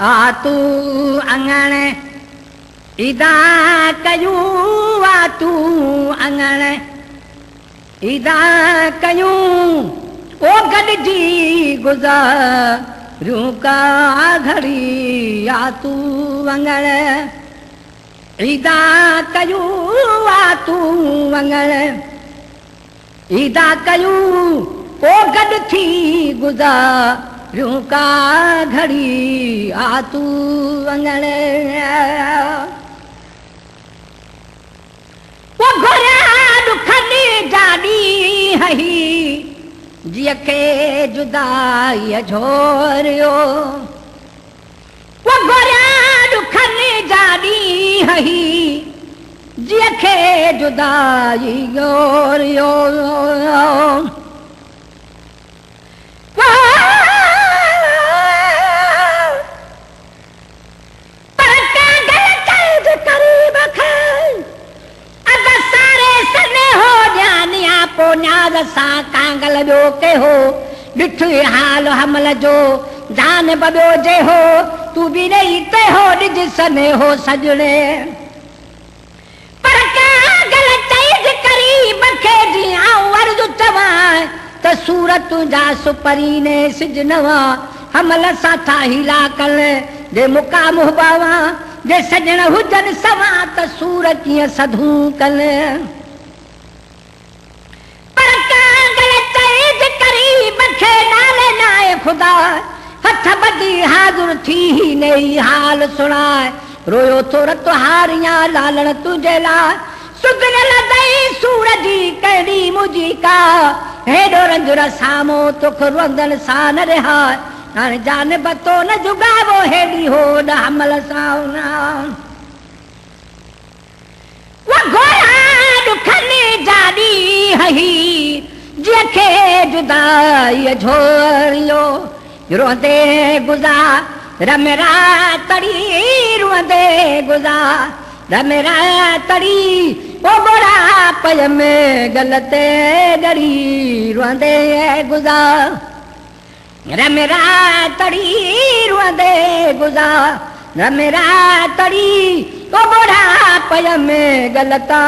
आ तू अंगण इदा कयूं आ तू अंगण इदा कयूं ओ गॾिजी गुज़ारूं का घड़ी आ तू अंगण इदा कयूं आ तू अंगण इदा कयूं ओ गॾ थी गुज़ारूं का घड़ी आ तू अंगण वो घोड़ा दुखनी जानी हही जिय के जुदाई झोरियो वो घोड़ा दुखनी जानी हही जिय के जुदाई झोरियो सा कांगल जो के हो ॾिठ हाल हमल जो जान बॿियो जे हो तू बि रही ते हो ॾिज सने हो सजणे पर कांगल चई करीब खे जीअं अर्ज़ चवां त सूरत जा सुपरी ने सिज नवा हमल सां था हिला कल जे मुकाम बावा जे सजण हुजन सवा त सूर कीअं सधूं कल खुदा हथ बदी हाज़ुर थी नई हाल सुनाए रोयो थो रत हारियां लालण तुझे लाइ सुगनल दई सूर जी कहिड़ी मुंहिंजी का हेॾो रंजुर सामो तोख रुंदन सां न रहा हाणे जान बतो न जुगावो हेॾी होॾ हमल सां ॾुखनि जाॾी हही जंहिंखे जुदाई झोरियो रोंदे गुज़ार मेरा तड़ी रोंदे गुज़ार मेरा तड़ी ओ गोरा पय में गलते डरी रोंदे गुज़ार मेरा तड़ी रोंदे गुज़ार मेरा तड़ी ओ गोरा पय में गलता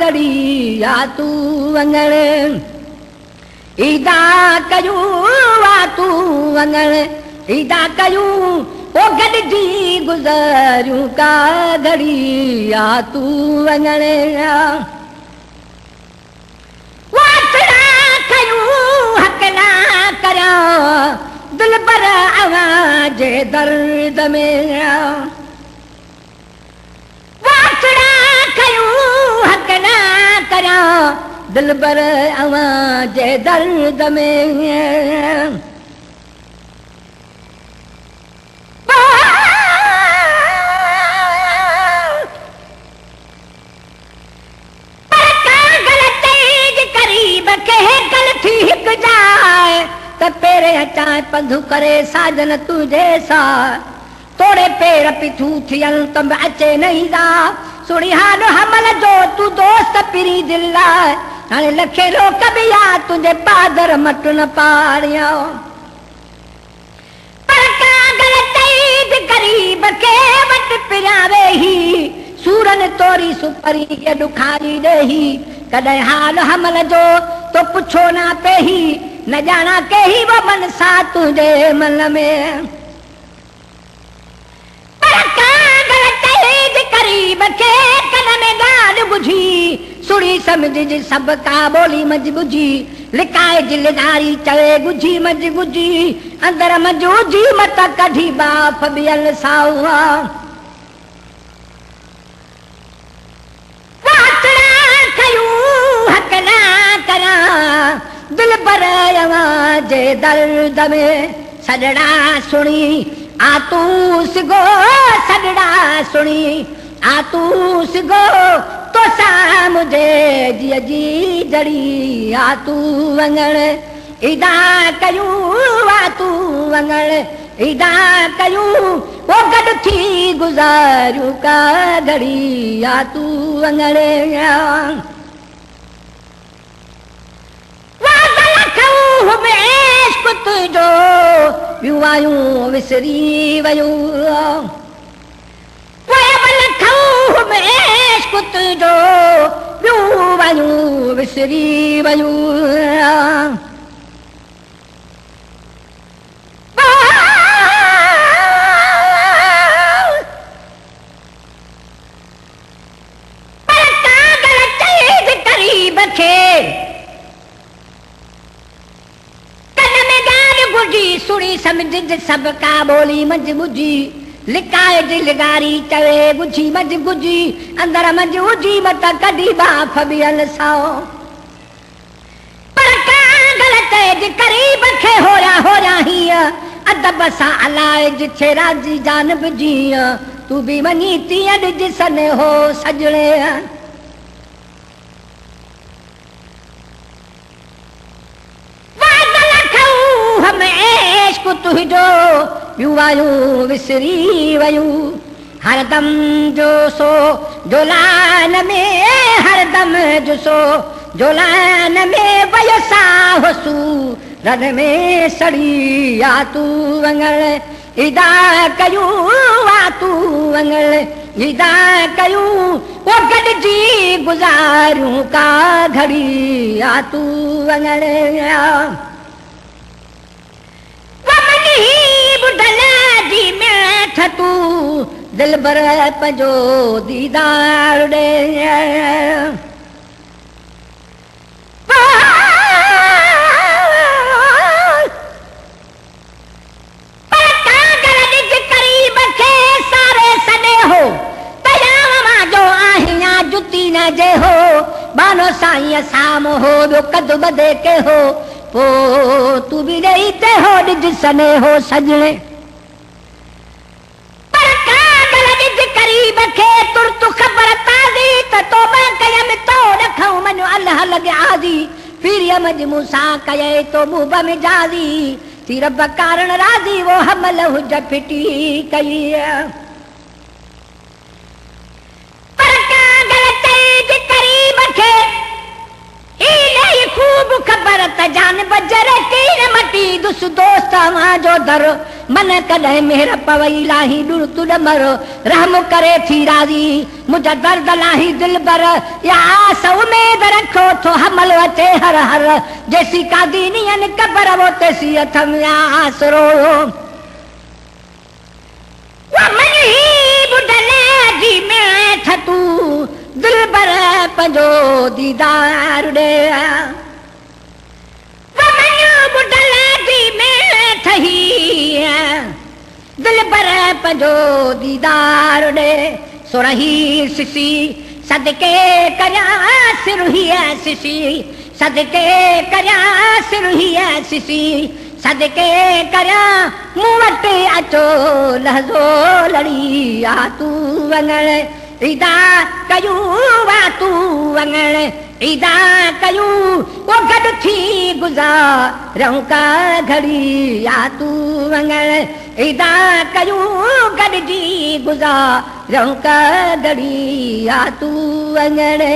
डरी या तू अंगण इदा कयूं आ तू अंगण इदा कयूं ओ गॾिजी गुज़ारूं का घड़ी आ तू अंगण वासड़ा कयूं हक ना करियां दिल पर आवाज़ दर्द में वासड़ा कयूं हक ना करियां दिल बर आवाज़ दर्द में करीब के गल थी हिक जाए त पेरे अचाए पंधु करे साजन तुझे सा तोड़े पेर पिथू थियन तब अचे नहीं दा सुणी हाल हमल जो तू दोस्त पिरी दिल लाए हाणे लखे रोक बि आ तुंहिंजे पादर मट न पाड़िया पर कागल चई गरीब खे वटि पिरावे ही सूरन तोरी सुपरी खे ॾुखारी ॾेही कॾहिं हाल हमल जो तो पुछो ना पेही न ॼाणा केही वो मन सा तुंहिंजे मन में पर कागल चई गरीब खे कन में ॻाल्हि ॿुधी सुड़ी समझ सब का बोली मज बुझी लिकाए जिलेदारी चवे गुझी मज गुझी अंदर मजूजी मत कढी बाफ बियल सावा वासड़ा कयूं हक ना करा दिल पर आवाज़ दर्द में सजड़ा सुनी आ तू सिगो सजड़ा सुनी आ तू सिगो तो सा मुझे जिय जी जड़ी आ तू अंगण इदा कयूं आ तू अंगण इदा कयूं वो गॾ थी गुज़ारूं का घड़ी आ तू अंगण वादल खऊं में इश्क तुझो ॿियूं आयूं विसरी वयूं में इश्क़ तुंहिंजो ॿियूं वयूं विसरी वयूं करीब खे कन में ॻाल्हि घुर्जी सुणी सम्झ सभु का ॿोली मंझि ॿुधी लिकाए दिल गारी चवे बुझी मज गुजी अंदर मज उजी मत कढी बाफ बियल साओ पर का गलत जे करीब खे होया हीअ अदब सां अलाए जिथे राजी जान बुझी तू बि वञी तीअं ॾिज सने हो सजणे इश्क़ तुंहिंजो ॿियूं वायूं विसरी वयूं हरदम जो सो जोलान में हरदम जो सो जोलान में वयसा होसू रन में सड़ी या तू वंगल इदा कयूं वा तू वंगल इदा कयूं वो गॾिजी गुज़ारूं का घड़ी या तू वंगल बुढलाजी में ठतू दिल भर पंहिंजो दीदार ॾे करीब खे सारे सॾे हो तयां जो आहियां जुती न जे हो बानो साईं साम हो ॿियो कदु ॿधे के हो पो तू भी रही ते हो ॾिज सने हो सजणे पर कागल ॾिज करीब खे तुर्त ख़बर ताज़ी त तोबा कयम तो रखऊं मनो अल्लाह लॻे आज़ी पीरिय मज मूसा कये तो मुब में जाज़ी थी रब कारण राज़ी वो हमल हुज फिटी कई पर कागल तेज करीब खे खूब खबर त जान बजर तीर मटी दुस दोस्त जो दर मन कॾहिं मेहर पवई लाही ॾुर तुॾ मर रहम करे थी राज़ी मुंहिंजा दर्द लाही दिल भर या आस उमेद रखो थो हमल अचे हर हर जेसी कादीनियन कबर वो तेसी हथ में आसरो बुढलाजी में ठतू दिल भर पंहिंजो दीदार ॾे बुढलाजी में ठही दिल भर पंहिंजो दीदार ॾे सुरही सिसी सदके करियां सिरुही सिसी सदके करियां सिरुही सिसी सदके करियां मूं वटि अचो लहज़ो लड़ी आ तूं वंगण इदा कयूं वा तूं वंगण इदा कयूं वो गॾु थी गुज़ारूं का घड़ी या तूं वंगण इदा कयूं गॾिजी गुज़ारूं का घड़ी या तूं वंगण